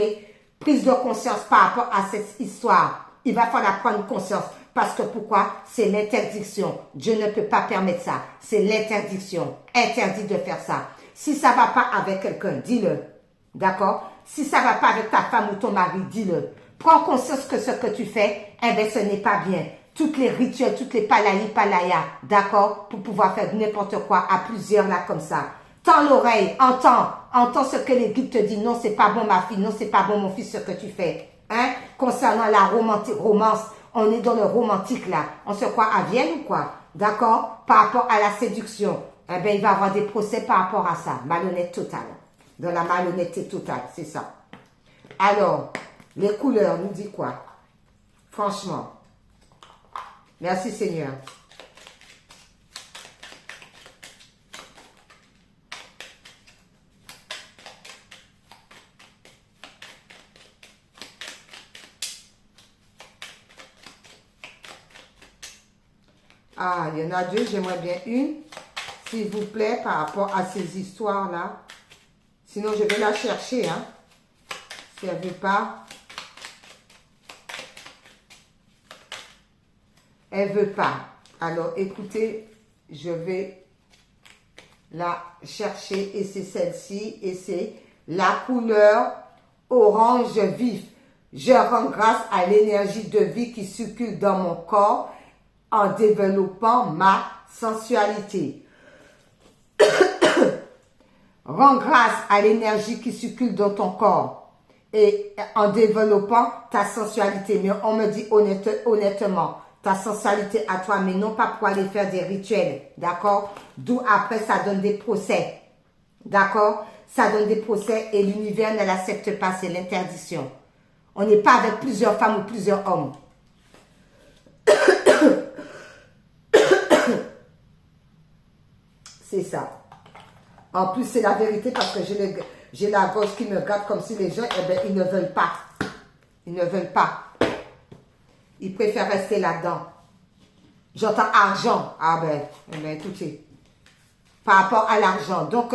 Prise de conscience par rapport à cette histoire, il va falloir prendre conscience, parce que pourquoi? C'est l'interdiction, Dieu ne peut pas permettre ça, c'est l'interdiction, interdit de faire ça. Si ça ne va pas avec quelqu'un, dis-le, d'accord? Si ça ne va pas avec ta femme ou ton mari, dis-le. Prends conscience que ce que tu fais, eh bien, ce n'est pas bien. Toutes les rituels, toutes les palaya, d'accord? Pour pouvoir faire n'importe quoi à plusieurs là comme ça. Tends l'oreille, entends ce que les guides te disent. Non, c'est pas bon ma fille, non, c'est pas bon mon fils ce que tu fais. Hein? Concernant la romance, on est dans le romantique là. On se croit à Vienne ou quoi? D'accord? Par rapport à la séduction, eh bien, il va y avoir des procès par rapport à ça. Malhonnête totale. Dans la malhonnêteté totale, c'est ça. Alors, les couleurs nous dit quoi? Franchement. Merci Seigneur. Ah, il y en a deux, j'aimerais bien une. S'il vous plaît, par rapport à ces histoires-là. Sinon, je vais la chercher, hein. Si elle ne veut pas. Elle ne veut pas. Alors, écoutez, je vais la chercher et c'est celle-ci et c'est la couleur orange vif. Je rends grâce à l'énergie de vie qui circule dans mon corps en développant ma sensualité. Rends grâce à l'énergie qui circule dans ton corps et en développant ta sensualité. Mais on me dit honnêtement, ta sensualité à toi, mais non pas pour aller faire des rituels, d'accord? D'où après, ça donne des procès, d'accord? Ça donne des procès et l'univers ne l'accepte pas, c'est l'interdiction. On n'est pas avec plusieurs femmes ou plusieurs hommes. C'est ça. En plus, c'est la vérité parce que j'ai la gauche qui me gratte comme si les gens, eh bien, ils ne veulent pas. Ils ne veulent pas. Ils préfèrent rester là-dedans. J'entends argent. Ah ben, eh bien, écoutez. Par rapport à l'argent. Donc,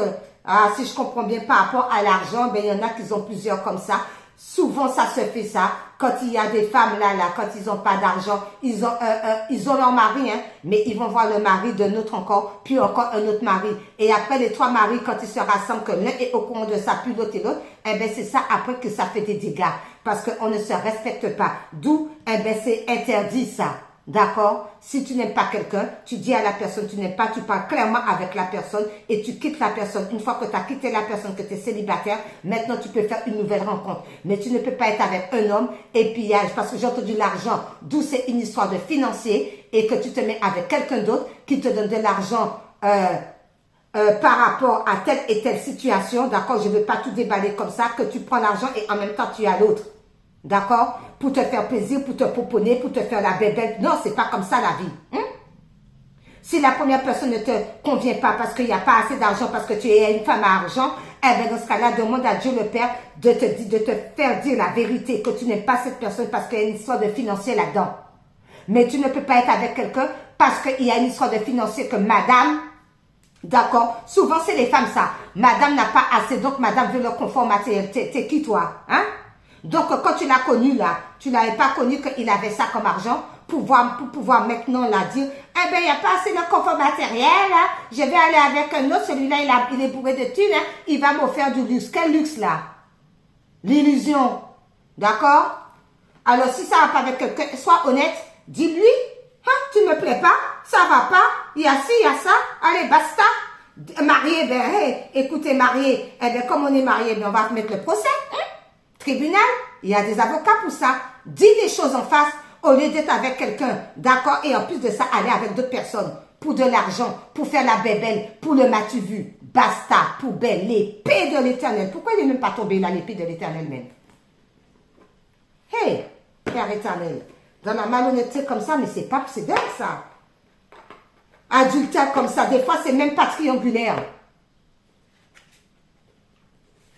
si je comprends bien, par rapport à l'argent, ben, il y en a qui ont plusieurs comme ça. Souvent, ça se fait ça. Quand il y a des femmes là, quand ils n'ont pas d'argent, ils ont leur mari, hein, mais ils vont voir le mari d'un autre encore, puis encore un autre mari. Et après, les trois maris, quand ils se rassemblent, que l'un est au courant de ça, puis l'autre et l'autre, eh bien, c'est ça après que ça fait des dégâts. parce qu'on ne se respecte pas. D'où, eh ben, c'est interdit ça. D'accord? Si tu n'aimes pas quelqu'un, tu dis à la personne, tu n'aimes pas, tu parles clairement avec la personne et tu quittes la personne. Une fois que tu as quitté la personne, que tu es célibataire, maintenant tu peux faire une nouvelle rencontre. Mais tu ne peux pas être avec un homme et pillage, parce que j'ai entendu l'argent, d'où c'est une histoire de financier et que tu te mets avec quelqu'un d'autre qui te donne de l'argent par rapport à telle et telle situation. D'accord? Je ne veux pas tout déballer comme ça, que tu prends l'argent et en même temps tu as l'autre. D'accord? Pour te faire plaisir, pour te pouponner, pour te faire la bébelle. Non, c'est pas comme ça la vie. Hein? Si la première personne ne te convient pas parce qu'il n'y a pas assez d'argent, parce que tu es une femme à argent, eh bien dans ce cas-là, demande à Dieu le Père de te faire dire la vérité, que tu n'aimes pas cette personne parce qu'il y a une histoire de financier là-dedans. Mais tu ne peux pas être avec quelqu'un parce qu'il y a une histoire de financier que madame, d'accord, souvent c'est les femmes ça, madame n'a pas assez, donc madame veut le confort matériel. T'es qui toi? Hein? Donc, quand tu l'as connu là, tu n'avais pas connu qu'il avait ça comme argent pour pouvoir maintenant la dire, eh bien, il n'y a pas assez de confort matériel, hein? Je vais aller avec un autre, celui-là, il est bourré de thunes, hein? Il va m'offrir du luxe. Quel luxe là? L'illusion. D'accord? Alors, si ça va pas avec quelqu'un, sois honnête, dis-lui, hein, tu ne me plais pas, ça va pas, il y a ci, il y a ça, allez, basta. Marié, ben, hey, écoutez, marié, eh bien, comme on est marié, ben, on va mettre le procès, hein? Tribunal, il y a des avocats pour ça. Dis les choses en face au lieu d'être avec quelqu'un, d'accord? Et en plus de ça, aller avec d'autres personnes pour de l'argent, pour faire la bébelle, pour le m'as-tu vu? Basta, poubelle, l'épée de l'Éternel. Pourquoi il n'est même pas tombé là, l'épée de l'Éternel même? Hey, Père éternel, dans la malhonnêteté comme ça, mais c'est dingue ça. Adultère comme ça, des fois c'est même pas triangulaire.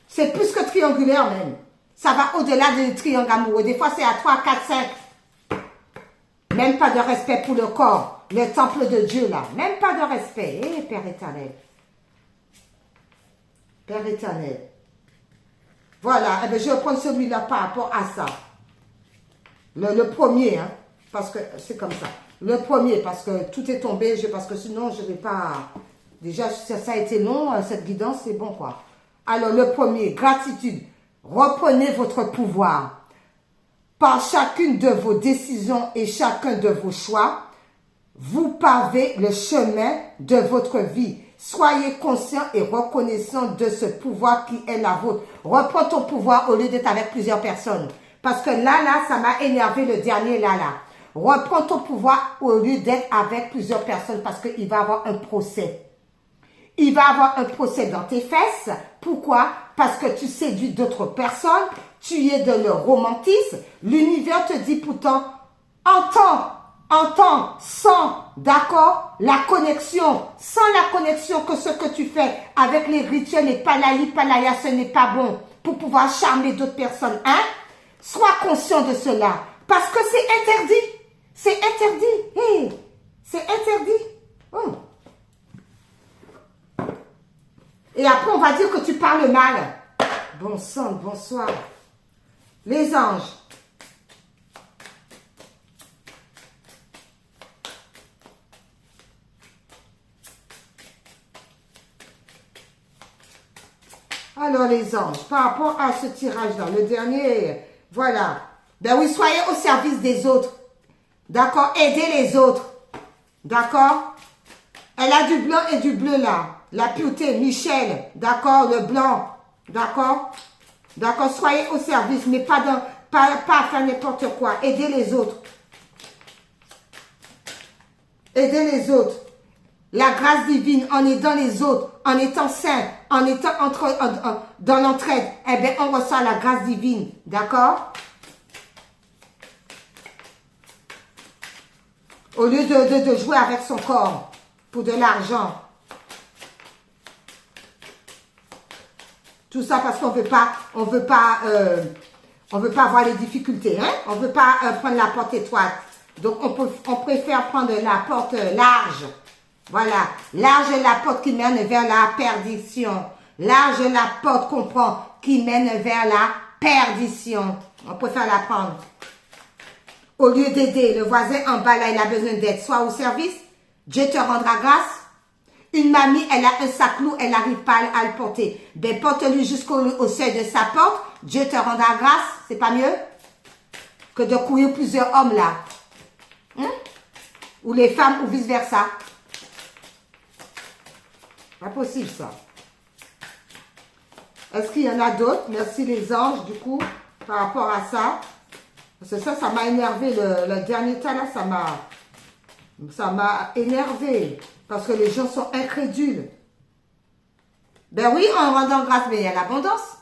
C'est plus que triangulaire même. Ça va au-delà du triangle amoureux. Des fois, c'est à 3, 4, 5. Même pas de respect pour le corps. Le temple de Dieu, là. Même pas de respect. Eh, Père éternel. Père éternel. Voilà. Eh bien, je vais prendre celui-là par rapport à ça. Le premier, hein. Parce que c'est comme ça. Le premier, parce que tout est tombé. Parce que sinon, je ne vais pas... Déjà, ça a été long, cette guidance, c'est bon, quoi. Alors, le premier, gratitude. Reprenez votre pouvoir. Par chacune de vos décisions et chacun de vos choix, vous pavez le chemin de votre vie. Soyez conscient et reconnaissant de ce pouvoir qui est la vôtre. Reprends ton pouvoir au lieu d'être avec plusieurs personnes. Parce que là, ça m'a énervé le dernier là. Reprends ton pouvoir au lieu d'être avec plusieurs personnes parce qu'il va y avoir un procès. Il va avoir un procès dans tes fesses. Pourquoi? Parce que tu séduis d'autres personnes. Tu es dans le romantisme. L'univers te dit pourtant, entends, sans, d'accord, la connexion. Sans la connexion que ce que tu fais avec les rituels, les palaya, ce n'est pas bon. Pour pouvoir charmer d'autres personnes, hein? Sois conscient de cela. Parce que c'est interdit. C'est interdit. Hey, c'est interdit. Oh. Et après, on va dire que tu parles mal. Bon sang, bonsoir. Les anges. Alors, les anges, par rapport à ce tirage-là, le dernier, voilà. Ben oui, soyez au service des autres. D'accord? Aidez les autres. D'accord? Elle a du blanc et du bleu là. La pureté, Michel, d'accord, le blanc, d'accord, d'accord, soyez au service, mais pas à faire n'importe quoi, aidez les autres, aidez les autres, la grâce divine, en aidant les autres, en étant saint, en étant dans l'entraide, eh bien, on reçoit la grâce divine, d'accord, au lieu de jouer avec son corps, pour de l'argent. Tout ça parce qu'on on veut pas avoir les difficultés, hein. On veut pas prendre la porte étroite. Donc on préfère prendre la porte large. Voilà, large est la porte qui mène vers la perdition. Large est la porte qu'on prend qui mène vers la perdition. On préfère la prendre. Au lieu d'aider le voisin en bas là, il a besoin d'aide. Sois au service. Dieu te rendra grâce. Une mamie, elle a un sac lourd, elle n'arrive pas à le porter. Ben, porte-le jusqu'au seuil de sa porte. Dieu te rendra grâce. C'est pas mieux que de courir plusieurs hommes là. Ou les femmes, ou vice-versa. Pas possible, ça. Est-ce qu'il y en a d'autres? Merci les anges, du coup, par rapport à ça. Parce que ça m'a énervé. Le dernier tas, là, ça m'a énervé. Parce que les gens sont incrédules. Ben oui, en rendant grâce, mais il y a l'abondance.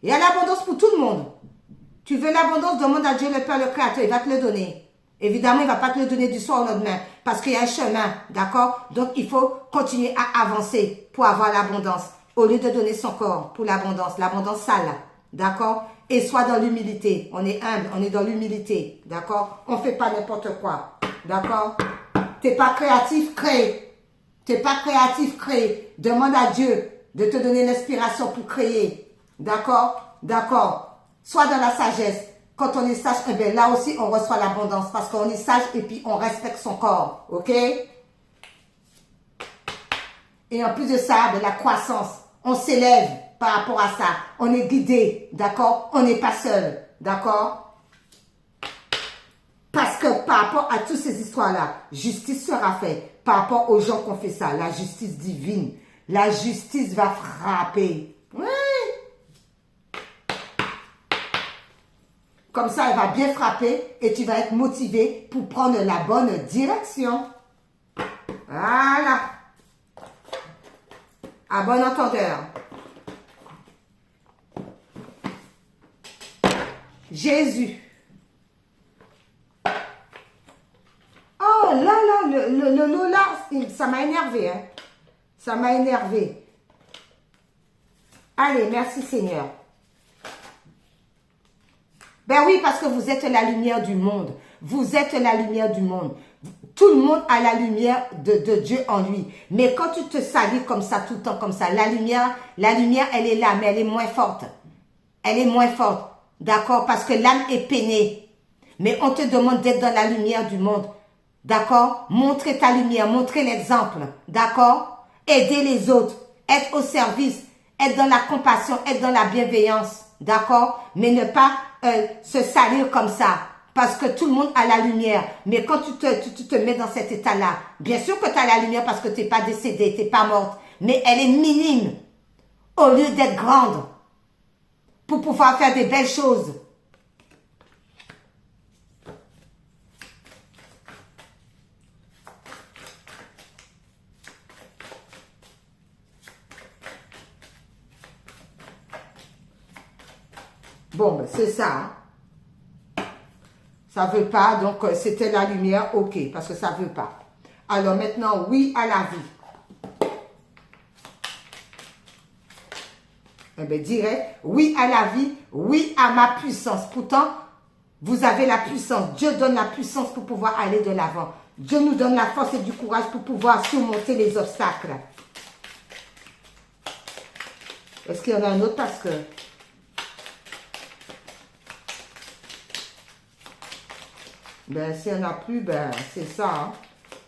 Il y a l'abondance pour tout le monde. Tu veux l'abondance, demande à Dieu le Père, le Créateur, il va te le donner. Évidemment, il ne va pas te le donner du soir au lendemain, parce qu'il y a un chemin, d'accord? Donc, il faut continuer à avancer pour avoir l'abondance, au lieu de donner son corps pour l'abondance sale, d'accord? Et soit dans l'humilité, on est humble, on est dans l'humilité, d'accord? On ne fait pas n'importe quoi, d'accord? Tu n'es pas créatif, crée. Tu n'es pas créatif, crée. Demande à Dieu de te donner l'inspiration pour créer, d'accord? D'accord. Sois dans la sagesse. Quand on est sage, eh bien, là aussi, on reçoit l'abondance parce qu'on est sage et puis on respecte son corps. OK? Et en plus de ça, de la croissance. On s'élève par rapport à ça. On est guidé. D'accord? On n'est pas seul. D'accord? Parce que par rapport à toutes ces histoires-là, justice sera faite. Par rapport aux gens qui ont fait ça. La justice divine. La justice va frapper. Oui. Comme ça, elle va bien frapper et tu vas être motivé pour prendre la bonne direction. Voilà. À bon entendeur. Jésus. Oh là là, le Lola, ça m'a énervé. Hein. Ça m'a énervé. Allez, merci Seigneur. Ben oui, parce que vous êtes la lumière du monde. Vous êtes la lumière du monde. Tout le monde a la lumière de Dieu en lui. Mais quand tu te salis comme ça, tout le temps comme ça, la lumière, elle est là, mais elle est moins forte. Elle est moins forte. D'accord? Parce que l'âme est peinée. Mais on te demande d'être dans la lumière du monde. D'accord? Montrer ta lumière, montrer l'exemple. D'accord? Aider les autres. Être au service. Être dans la compassion, être dans la bienveillance. D'accord? Mais ne pas se salir comme ça. Parce que tout le monde a la lumière. Mais quand tu te mets dans cet état-là, bien sûr que tu as la lumière parce que tu n'es pas décédée, tu n'es pas morte. Mais elle est minime. Au lieu d'être grande. Pour pouvoir faire des belles choses. Bon, ben c'est ça. Hein. Ça veut pas, donc c'était la lumière, ok, parce que ça veut pas. Alors maintenant, oui à la vie. Eh bien, direct, oui à la vie, oui à ma puissance. Pourtant, vous avez la puissance. Dieu donne la puissance pour pouvoir aller de l'avant. Dieu nous donne la force et du courage pour pouvoir surmonter les obstacles. Est-ce qu'il y en a un autre? Parce que... Ben, s'il n'y en a plus, ben, c'est ça. Hein.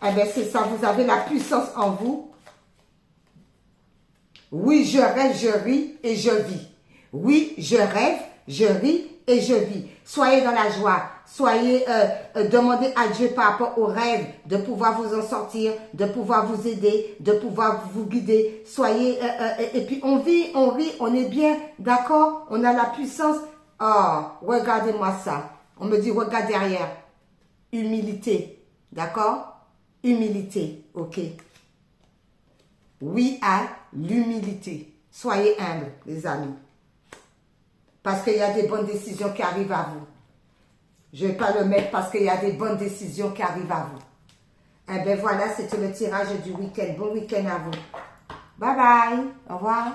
Eh ben, c'est ça. Vous avez la puissance en vous. Oui, je rêve, je ris et je vis. Oui, je rêve, je ris et je vis. Soyez dans la joie. Soyez, demandez à Dieu par rapport au rêve de pouvoir vous en sortir, de pouvoir vous aider, de pouvoir vous guider. Soyez, et puis on vit, on rit, on est bien, d'accord? On a la puissance. Oh, regardez-moi ça. On me dit, regarde derrière. Humilité, d'accord? Humilité, ok? Oui à l'humilité. Soyez humbles, les amis. Parce qu'il y a des bonnes décisions qui arrivent à vous. Je ne vais pas le mettre parce qu'il y a des bonnes décisions qui arrivent à vous. Eh bien voilà, c'était le tirage du week-end. Bon week-end à vous. Bye bye. Au revoir.